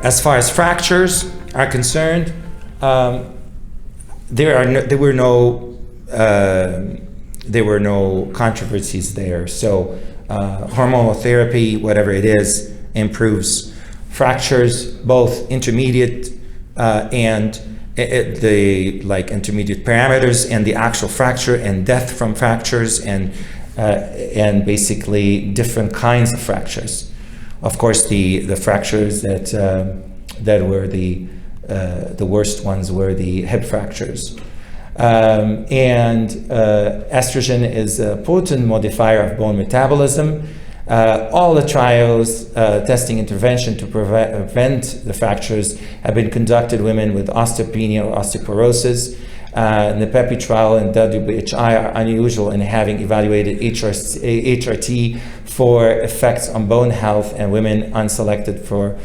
As far as fractures are concerned, there were no controversies there. So hormonal therapy, whatever it is, improves fractures, both intermediate and the intermediate parameters, and the actual fracture, and death from fractures, and basically different kinds of fractures. Of course, the fractures that were the worst ones were the hip fractures. Estrogen is a potent modifier of bone metabolism. All the trials testing intervention to prevent the fractures have been conducted women with osteopenia or osteoporosis. The PEPI trial and WHI are unusual in having evaluated HRT for effects on bone health and women unselected for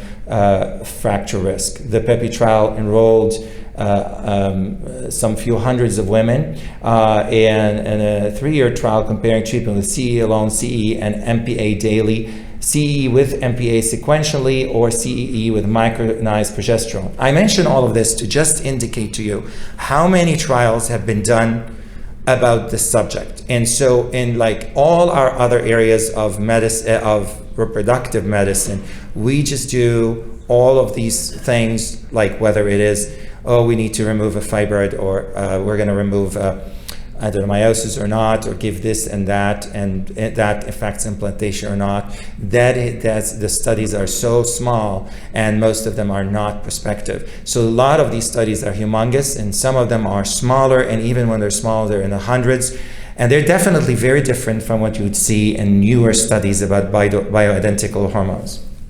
fracture risk. The PEPI trial enrolled some few hundreds of women in a 3-year trial comparing treatment with CE alone, CE and MPA daily, CE with MPA sequentially, or CEE with micronized progesterone. I mention all of this to just indicate to you how many trials have been done about this subject. And so in like all our other areas of medicine, of reproductive medicine, we just do all of these things, like whether it is, oh, we need to remove a fibroid, or we're going to remove adenomyosis or not, or give this and that affects implantation or not. The studies are so small, and most of them are not prospective. So a lot of these studies are humongous, and some of them are smaller, and even when they're small, they're in the hundreds. And they're definitely very different from what you would see in newer studies about bioidentical hormones.